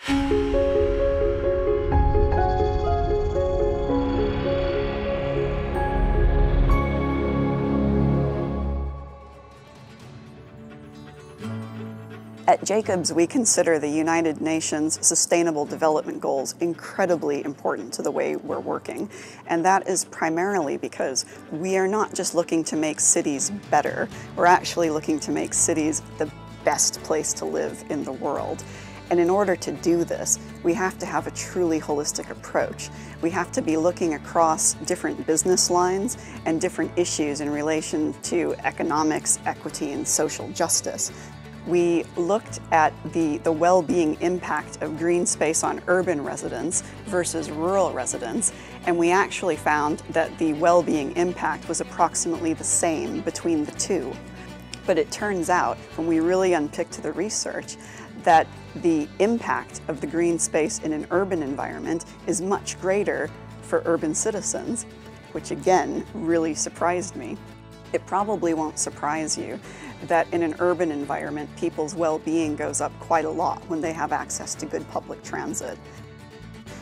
At Jacobs, we consider the United Nations Sustainable Development Goals incredibly important to the way we're working. And that is primarily because we are not just looking to make cities better, we're actually looking to make cities the best place to live in the world. And in order to do this, we have to have a truly holistic approach. We have to be looking across different business lines and different issues in relation to economics, equity, and social justice. We looked at the well-being impact of green space on urban residents versus rural residents, and we actually found that the well-being impact was approximately the same between the two. But it turns out, when we really unpicked the research, that the impact of the green space in an urban environment is much greater for urban citizens, which again really surprised me. It probably won't surprise you that in an urban environment, people's well-being goes up quite a lot when they have access to good public transit.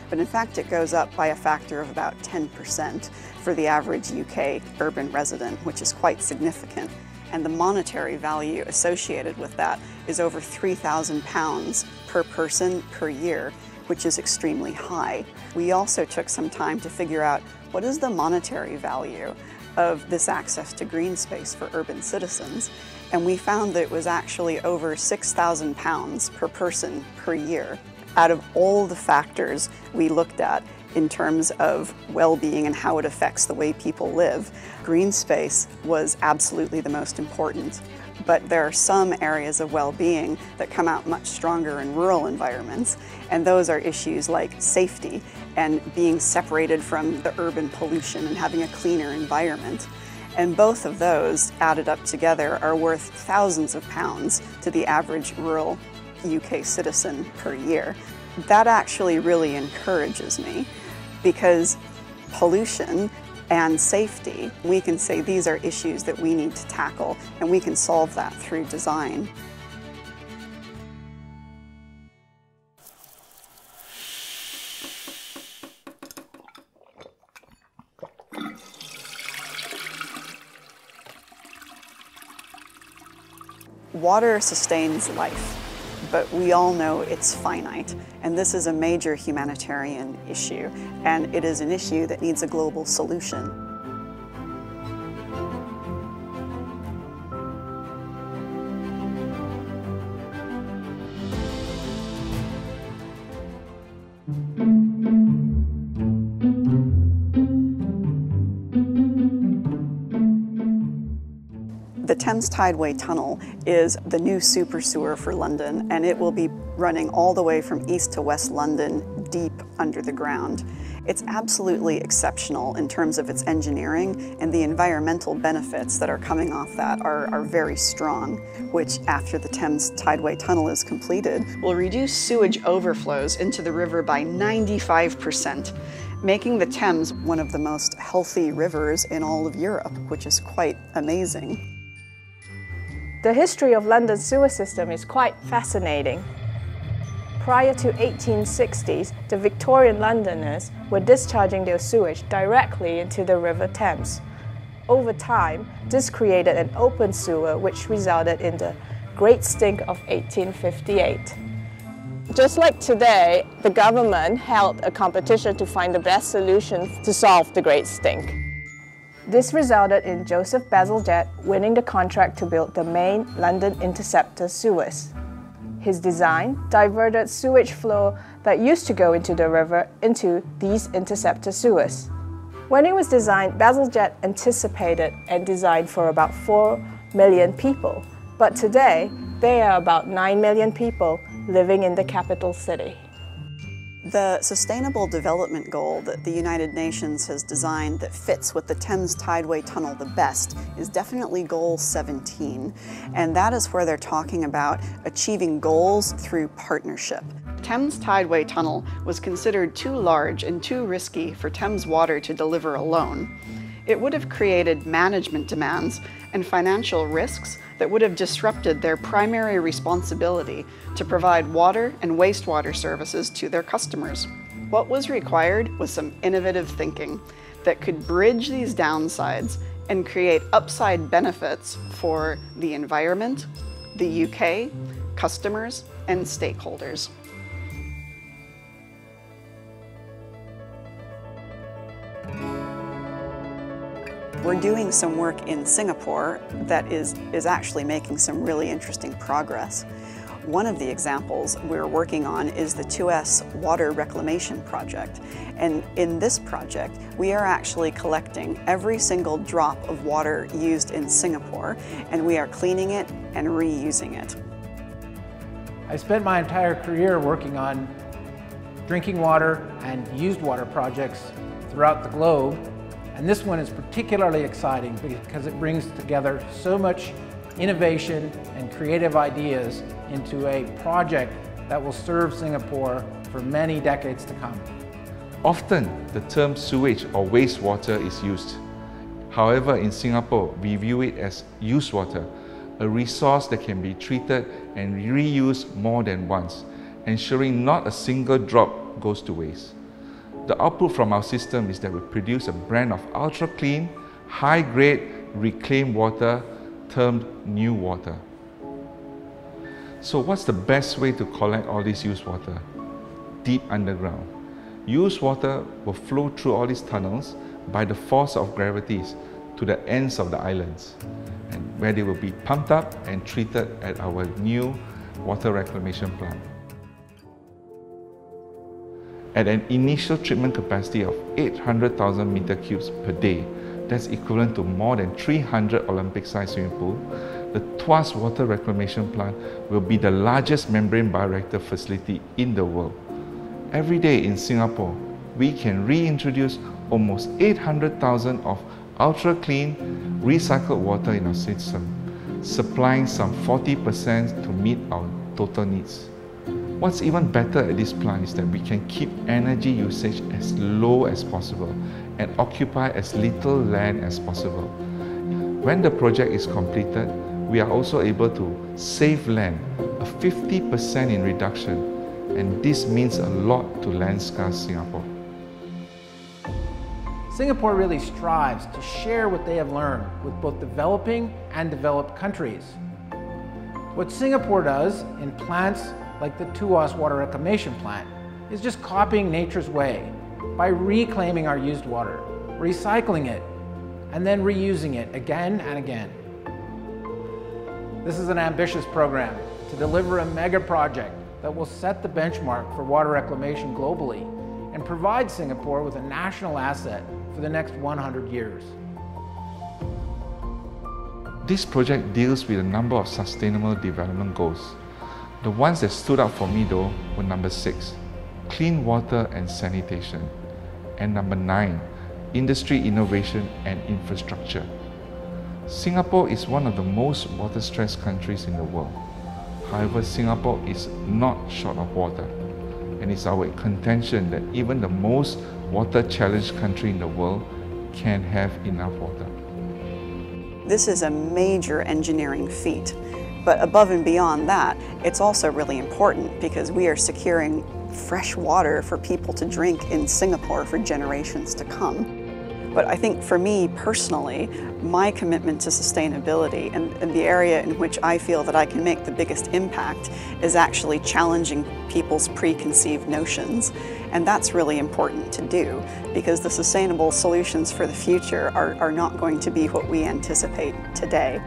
But in fact, it goes up by a factor of about 10% for the average UK urban resident, which is quite significant. And the monetary value associated with that is over £3,000 per person per year, which is extremely high. We also took some time to figure out what is the monetary value of this access to green space for urban citizens, and we found that it was actually over £6,000 per person per year. Out of all the factors we looked at in terms of well-being and how it affects the way people live, green space was absolutely the most important. But there are some areas of well-being that come out much stronger in rural environments, and those are issues like safety and being separated from the urban pollution and having a cleaner environment. And both of those added up together are worth thousands of pounds to the average rural UK citizen per year. That actually really encourages me, because pollution and safety, we can say these are issues that we need to tackle, and we can solve that through design. Water sustains life, but we all know it's finite, and this is a major humanitarian issue, and it is an issue that needs a global solution. The Thames Tideway tunnel is the new super sewer for London, and it will be running all the way from east to west London, deep under the ground. It's absolutely exceptional in terms of its engineering, and the environmental benefits that are coming off that are very strong, which after the Thames Tideway tunnel is completed, will reduce sewage overflows into the river by 95%, making the Thames one of the most healthy rivers in all of Europe, which is quite amazing. The history of London's sewer system is quite fascinating. Prior to 1860s, the Victorian Londoners were discharging their sewage directly into the River Thames. Over time, this created an open sewer which resulted in the Great Stink of 1858. Just like today, the government held a competition to find the best solution to solve the Great Stink. This resulted in Joseph Bazalgette winning the contract to build the main London Interceptor sewers. His design diverted sewage flow that used to go into the river into these interceptor sewers. When it was designed, Bazalgette anticipated and designed for about 4 million people, but today there are about 9 million people living in the capital city. The Sustainable Development Goal that the United Nations has designed that fits with the Thames Tideway Tunnel the best is definitely Goal 17, and that is where they're talking about achieving goals through partnership. Thames Tideway Tunnel was considered too large and too risky for Thames Water to deliver alone. It would have created management demands and financial risks that would have disrupted their primary responsibility to provide water and wastewater services to their customers. What was required was some innovative thinking that could bridge these downsides and create upside benefits for the environment, the UK, customers, and stakeholders. We're doing some work in Singapore that is actually making some really interesting progress. One of the examples we're working on is the 2S Water Reclamation project. And in this project, we are actually collecting every single drop of water used in Singapore, and we are cleaning it and reusing it. I spent my entire career working on drinking water and used water projects throughout the globe. And this one is particularly exciting because it brings together so much innovation and creative ideas into a project that will serve Singapore for many decades to come. Often, the term sewage or wastewater is used. However, in Singapore, we view it as used water, a resource that can be treated and reused more than once, ensuring not a single drop goes to waste. The output from our system is that we produce a brand of ultra-clean, high-grade, reclaimed water termed New Water. So what's the best way to collect all this used water? Deep underground. Used water will flow through all these tunnels by the force of gravity to the ends of the islands, and where they will be pumped up and treated at our new water reclamation plant. At an initial treatment capacity of 800,000 meter cubes per day, that's equivalent to more than 300 Olympic-sized swimming pools, the Tuas Water Reclamation Plant will be the largest membrane bioreactor facility in the world. Every day in Singapore, we can reintroduce almost 800,000 of ultra-clean, recycled water in our system, supplying some 40% to meet our total needs. What's even better at this plant is that we can keep energy usage as low as possible and occupy as little land as possible. When the project is completed, we are also able to save land, a 50% in reduction, and this means a lot to land-scarce Singapore. Singapore really strives to share what they have learned with both developing and developed countries. What Singapore does in plants like the Tuas Water Reclamation Plant is just copying nature's way by reclaiming our used water, recycling it, and then reusing it again and again. This is an ambitious program to deliver a mega project that will set the benchmark for water reclamation globally and provide Singapore with a national asset for the next 100 years. This project deals with a number of sustainable development goals. The ones that stood out for me though were number 6, clean water and sanitation, and number 9, industry innovation and infrastructure. Singapore is one of the most water-stressed countries in the world. However, Singapore is not short of water, and it's our contention that even the most water-challenged country in the world can have enough water. This is a major engineering feat. But above and beyond that, it's also really important because we are securing fresh water for people to drink in Singapore for generations to come. But I think for me personally, my commitment to sustainability and the area in which I feel that I can make the biggest impact is actually challenging people's preconceived notions. And that's really important to do because the sustainable solutions for the future are not going to be what we anticipate today.